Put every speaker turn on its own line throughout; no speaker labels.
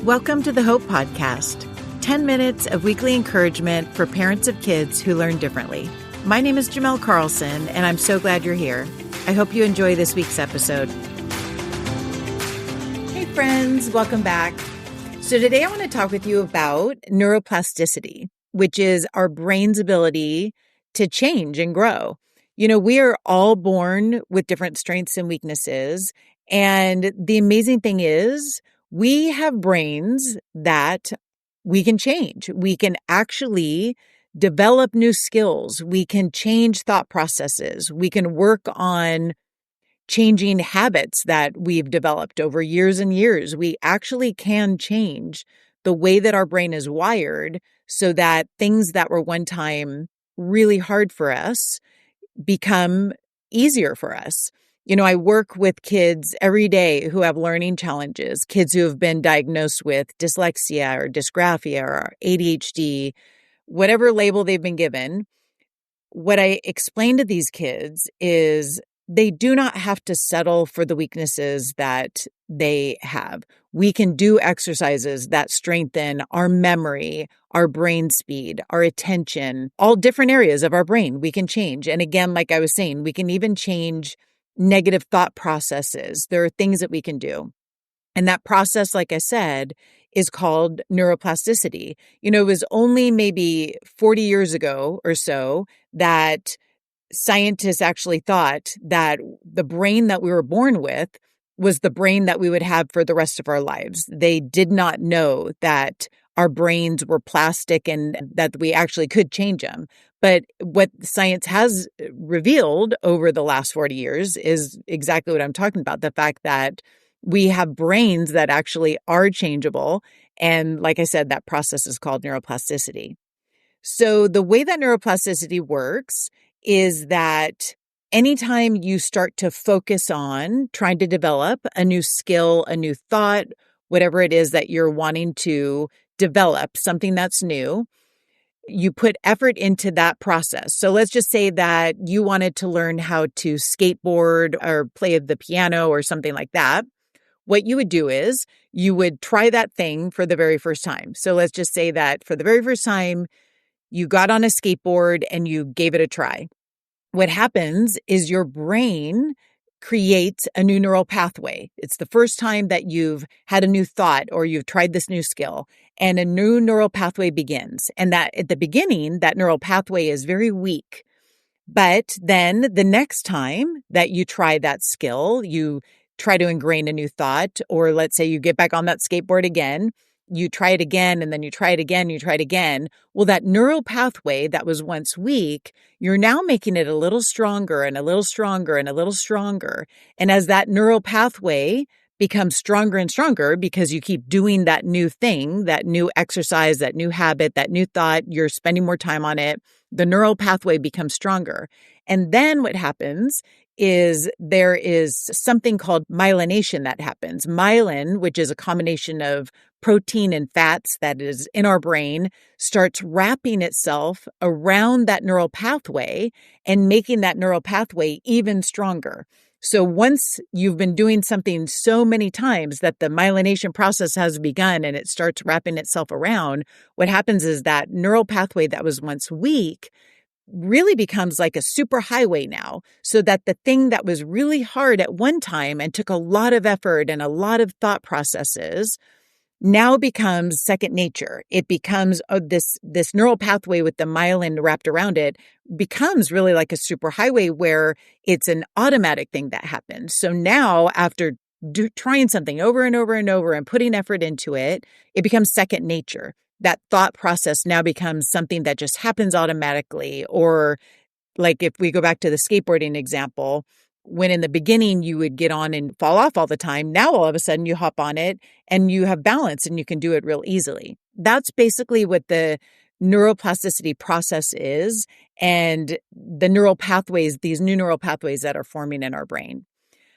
Welcome to the Hope Podcast, 10 minutes of weekly encouragement for parents of kids who learn differently. My name is Jimelle Carlson, and I'm so glad you're here. I hope you enjoy this week's episode. Hey friends, welcome back. So today I want to talk with you about neuroplasticity, which is our brain's ability to change and grow. You know, we are all born with different strengths and weaknesses. And the amazing thing is we have brains that we can change. We can actually develop new skills. We can change thought processes. We can work on changing habits that we've developed over years and years. We actually can change the way that our brain is wired so that things that were one time really hard for us become easier for us. You know, I work with kids every day who have learning challenges, kids who have been diagnosed with dyslexia or dysgraphia or ADHD, whatever label they've been given. What I explain to these kids is they do not have to settle for the weaknesses that they have. We can do exercises that strengthen our memory, our brain speed, our attention, all different areas of our brain we can change. And again, like I was saying, we can even change negative thought processes. There are things that we can do. And that process, like I said, is called neuroplasticity. You know, it was only maybe 40 years ago or so that scientists actually thought that the brain that we were born with was the brain that we would have for the rest of our lives. They did not know that our brains were plastic and that we actually could change them. But what science has revealed over the last 40 years is exactly what I'm talking about. The fact that we have brains that actually are changeable. And like I said, that process is called neuroplasticity. So the way that neuroplasticity works is that anytime you start to focus on trying to develop a new skill, a new thought, whatever it is that you're wanting to develop, something that's new, you put effort into that process. So let's just say that you wanted to learn how to skateboard or play the piano or something like that. What you would do is you would try that thing for the very first time. So let's just say that for the very first time, you got on a skateboard and you gave it a try. What happens is your brain creates a new neural pathway. It's the first time that you've had a new thought or you've tried this new skill, and a new neural pathway begins. And that at the beginning, that neural pathway is very weak. But then the next time that you try that skill, you try to ingrain a new thought, or let's say you get back on that skateboard again, you try it again, and then you try it again, you try it again. Well, that neural pathway that was once weak, you're now making it a little stronger and a little stronger and a little stronger. And as that neural pathway becomes stronger and stronger because you keep doing that new thing, that new exercise, that new habit, that new thought, you're spending more time on it, the neural pathway becomes stronger. And then what happens is there is something called myelination that happens. Myelin, which is a combination of protein and fats that is in our brain, starts wrapping itself around that neural pathway and making that neural pathway even stronger. So once you've been doing something so many times that the myelination process has begun and it starts wrapping itself around, what happens is that neural pathway that was once weak really becomes like a super highway now, so that the thing that was really hard at one time and took a lot of effort and a lot of thought processes now becomes second nature. It becomes this neural pathway with the myelin wrapped around it becomes really like a super highway where it's an automatic thing that happens. So now after trying something over and over and over and putting effort into it, it becomes second nature. That thought process now becomes something that just happens automatically. Or like if we go back to the skateboarding example, when in the beginning you would get on and fall off all the time, now all of a sudden you hop on it and you have balance and you can do it real easily. That's basically what the neuroplasticity process is, and the neural pathways, these new neural pathways that are forming in our brain.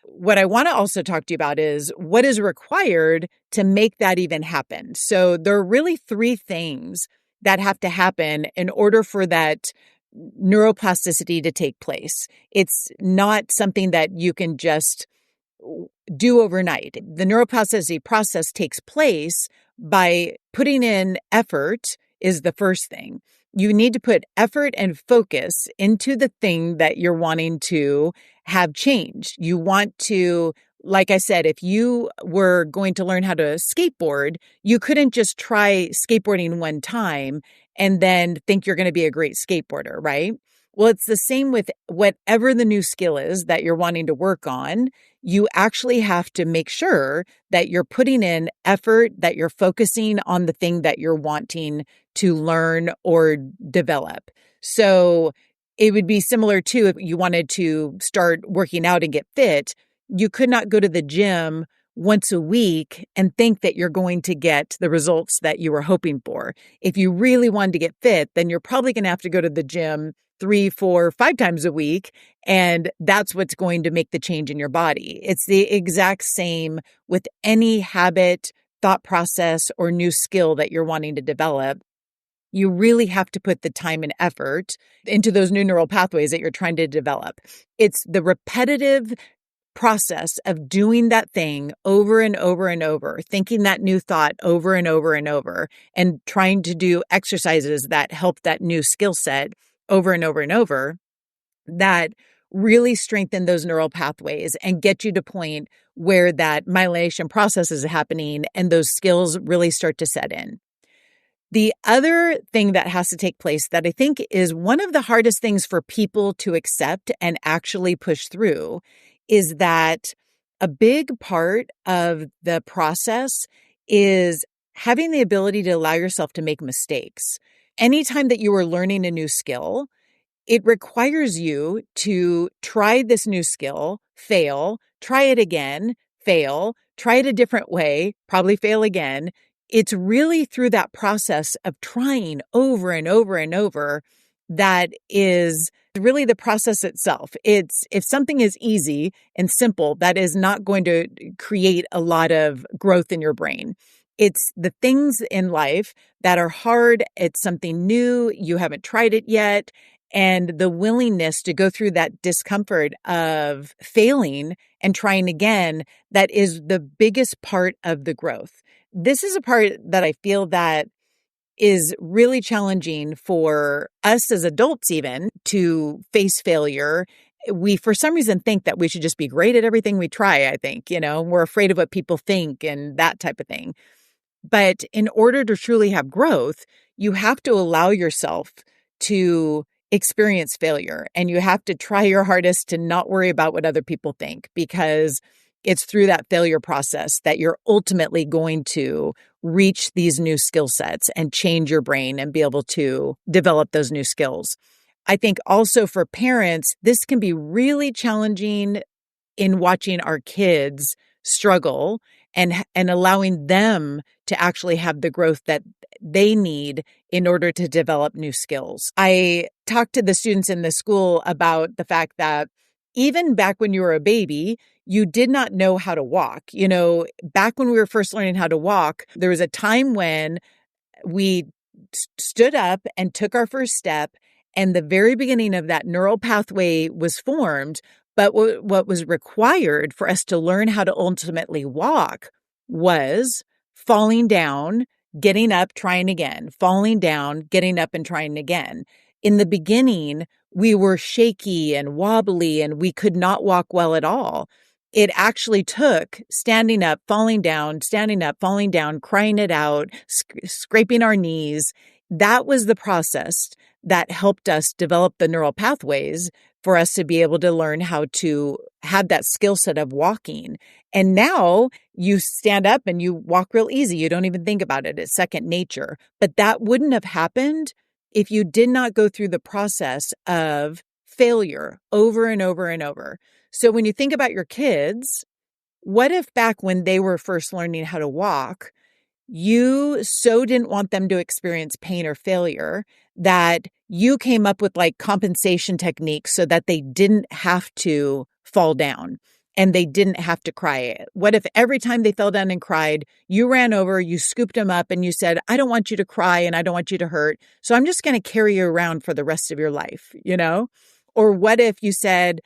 What I want to also talk to you about is what is required to make that even happen. So there are really three things that have to happen in order for that neuroplasticity to take place. It's not something that you can just do overnight. The neuroplasticity process takes place by putting in effort is the first thing. You need to put effort and focus into the thing that you're wanting to have changed. You want to, like I said, if you were going to learn how to skateboard, you couldn't just try skateboarding one time and then think you're going to be a great skateboarder, right? Well, it's the same with whatever the new skill is that you're wanting to work on. You actually have to make sure that you're putting in effort, that you're focusing on the thing that you're wanting to learn or develop. So it would be similar to if you wanted to start working out and get fit, you could not go to the gym once a week and think that you're going to get the results that you were hoping for. If you really wanted to get fit, then you're probably going to have to go to the gym 3, 4, 5 times a week. And that's what's going to make the change in your body. It's the exact same with any habit, thought process, or new skill that you're wanting to develop. You really have to put the time and effort into those new neural pathways that you're trying to develop. It's the repetitive process of doing that thing over and over and over, thinking that new thought over and over and over, and trying to do exercises that help that new skill set over and over and over, that really strengthen those neural pathways and get you to point where that myelination process is happening and those skills really start to set in. The other thing that has to take place that I think is one of the hardest things for people to accept and actually push through is that a big part of the process is having the ability to allow yourself to make mistakes. Anytime that you are learning a new skill, it requires you to try this new skill, fail, try it again, fail, try it a different way, probably fail again. It's really through that process of trying over and over and over that is really the process itself. It's if something is easy and simple, that is not going to create a lot of growth in your brain. It's the things in life that are hard. It's something new. You haven't tried it yet. And the willingness to go through that discomfort of failing and trying again, that is the biggest part of the growth. This is a part that I feel that is really challenging for us as adults even to face failure. We, for some reason, think that we should just be great at everything we try, I think, we're afraid of what people think and that type of thing. But in order to truly have growth, you have to allow yourself to experience failure, and you have to try your hardest to not worry about what other people think, because it's through that failure process that you're ultimately going to reach these new skill sets and change your brain and be able to develop those new skills. I think also for parents, this can be really challenging in watching our kids struggle and allowing them to actually have the growth that they need in order to develop new skills. I talked to the students in the school about the fact that even back when you were a baby, you did not know how to walk. Back when we were first learning how to walk, there was a time when we stood up and took our first step, and the very beginning of that neural pathway was formed. But what was required for us to learn how to ultimately walk was falling down, getting up, trying again, falling down, getting up and trying again. In the beginning, we were shaky and wobbly and we could not walk well at all. It actually took standing up, falling down, standing up, falling down, crying it out, scraping our knees. That was the process that helped us develop the neural pathways for us to be able to learn how to have that skill set of walking. And now you stand up and you walk real easy. You don't even think about it. It's second nature. But that wouldn't have happened if you did not go through the process of failure over and over and over. So when you think about your kids, what if back when they were first learning how to walk, you so didn't want them to experience pain or failure that you came up with like compensation techniques so that they didn't have to fall down and they didn't have to cry? What if every time they fell down and cried, you ran over, you scooped them up and you said, I don't want you to cry and I don't want you to hurt, so I'm just going to carry you around for the rest of your life, Or what if you said,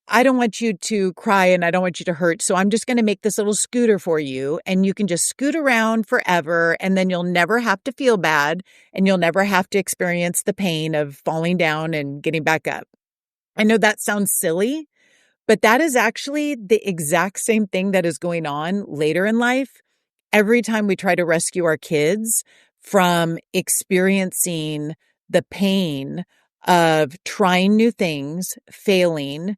I don't want you to cry and I don't want you to hurt. So I'm just going to make this little scooter for you and you can just scoot around forever. And then you'll never have to feel bad and you'll never have to experience the pain of falling down and getting back up. I know that sounds silly, but that is actually the exact same thing that is going on later in life. Every time we try to rescue our kids from experiencing the pain of trying new things, failing,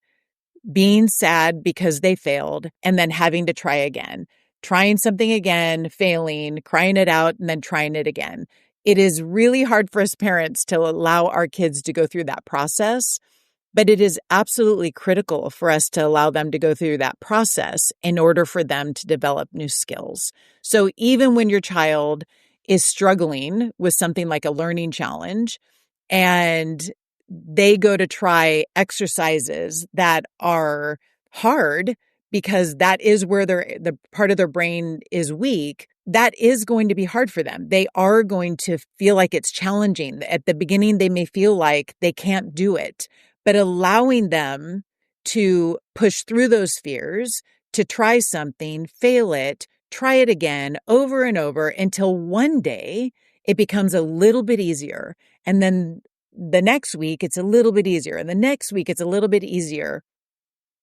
being sad because they failed, and then having to try again, trying something again, failing, crying it out, and then trying it again. It is really hard for us parents to allow our kids to go through that process. But it is absolutely critical for us to allow them to go through that process in order for them to develop new skills. So even when your child is struggling with something like a learning challenge and they go to try exercises that are hard because that is where the part of their brain is weak, that is going to be hard for them. They are going to feel like it's challenging. At the beginning, they may feel like they can't do it, but allowing them to push through those fears, to try something, fail it, try it again over and over until one day it becomes a little bit easier. And then the next week, it's a little bit easier. And the next week, it's a little bit easier.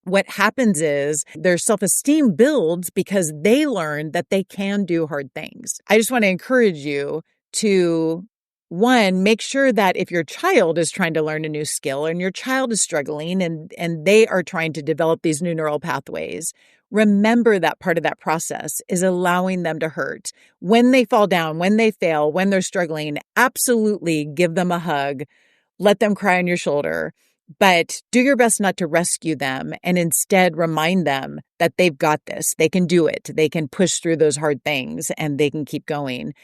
What happens is their self-esteem builds because they learn that they can do hard things. I just want to encourage you to, one, make sure that if your child is trying to learn a new skill and your child is struggling and they are trying to develop these new neural pathways, remember that part of that process is allowing them to hurt. When they fall down, when they fail, when they're struggling, absolutely give them a hug. Let them cry on your shoulder. But do your best not to rescue them and instead remind them that they've got this. They can do it. They can push through those hard things and they can keep going.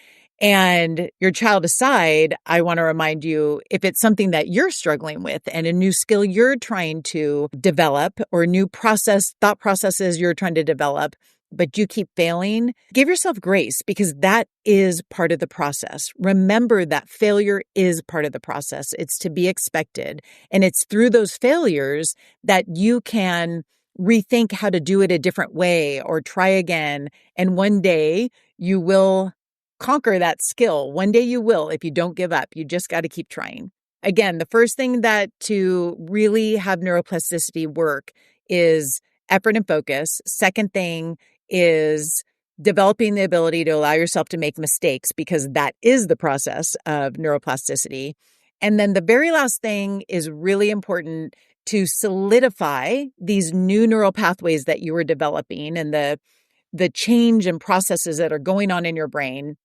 And your child aside, I want to remind you, if it's something that you're struggling with and a new skill you're trying to develop or new thought processes you're trying to develop, but you keep failing, give yourself grace because that is part of the process. Remember that failure is part of the process. It's to be expected. And it's through those failures that you can rethink how to do it a different way or try again. And one day you will conquer that skill. One day you will, if you don't give up. You just got to keep trying. Again, the first thing that to really have neuroplasticity work is effort and focus. Second thing is developing the ability to allow yourself to make mistakes because that is the process of neuroplasticity. And then the very last thing is really important to solidify these new neural pathways that you are developing and the change and processes that are going on in your brain.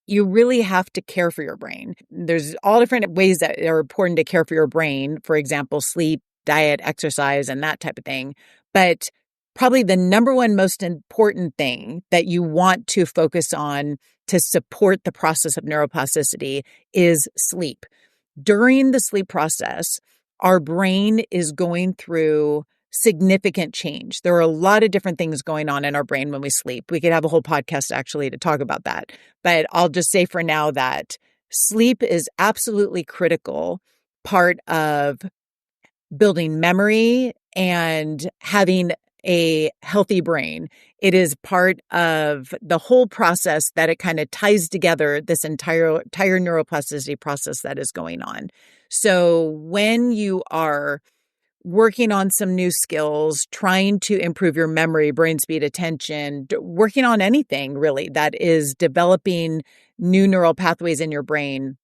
You really have to care for your brain. There's all different ways that are important to care for your brain. For example, sleep, diet, exercise, and that type of thing. But probably the number one most important thing that you want to focus on to support the process of neuroplasticity is sleep. During the sleep process, our brain is going through significant change. There are a lot of different things going on in our brain when we sleep. We could have a whole podcast actually to talk about that. But I'll just say for now that sleep is absolutely critical part of building memory and having a healthy brain. It is part of the whole process that it kind of ties together this entire neuroplasticity process that is going on. So when you are working on some new skills, trying to improve your memory, brain speed, attention, working on anything really that is developing new neural pathways in your brain,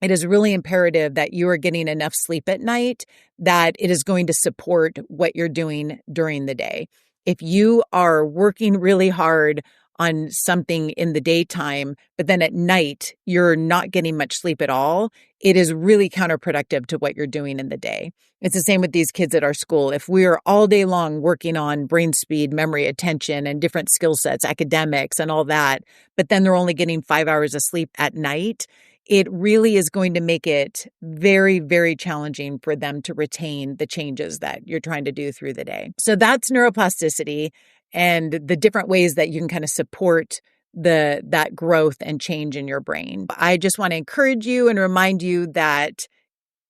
it is really imperative that you are getting enough sleep at night, that it is going to support what you're doing during the day. If you are working really hard on something in the daytime, but then at night you're not getting much sleep at all, it is really counterproductive to what you're doing in the day. It's the same with these kids at our school. If we are all day long working on brain speed, memory, attention, and different skill sets, academics and all that, but then they're only getting 5 hours of sleep at night, it really is going to make it very, very challenging for them to retain the changes that you're trying to do through the day. So that's neuroplasticity and the different ways that you can kind of support that growth and change in your brain. I just want to encourage you and remind you that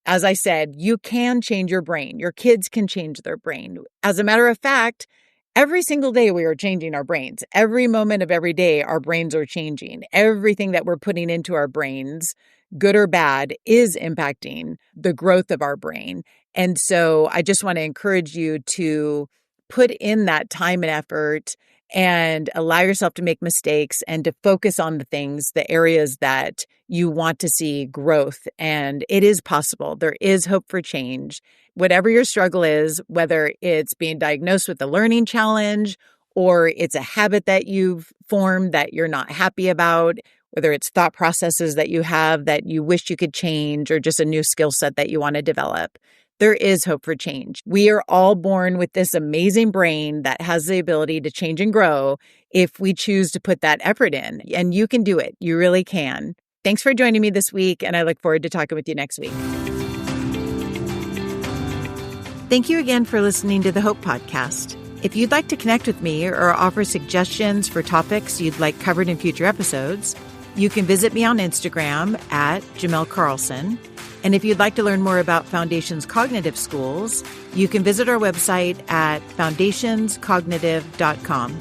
As I said, you can change your brain. Your kids can change their brain. As a matter of fact, every single day we are changing our brains. Every moment of every day, our brains are changing. Everything that we're putting into our brains, good or bad, is impacting the growth of our brain. And so I just want to encourage you to put in that time and effort and allow yourself to make mistakes and to focus on the things, the areas that you want to see growth. And it is possible. There is hope for change. Whatever your struggle is, whether it's being diagnosed with a learning challenge or it's a habit that you've formed that you're not happy about, whether it's thought processes that you have that you wish you could change or just a new skill set that you want to develop, there is hope for change. We are all born with this amazing brain that has the ability to change and grow if we choose to put that effort in. And you can do it. You really can. Thanks for joining me this week, and I look forward to talking with you next week. Thank you again for listening to the Hope Podcast. If you'd like to connect with me or offer suggestions for topics you'd like covered in future episodes, you can visit me on Instagram at Jimelle Carlson. And if you'd like to learn more about Foundations Cognitive Schools, you can visit our website at foundationscognitive.com.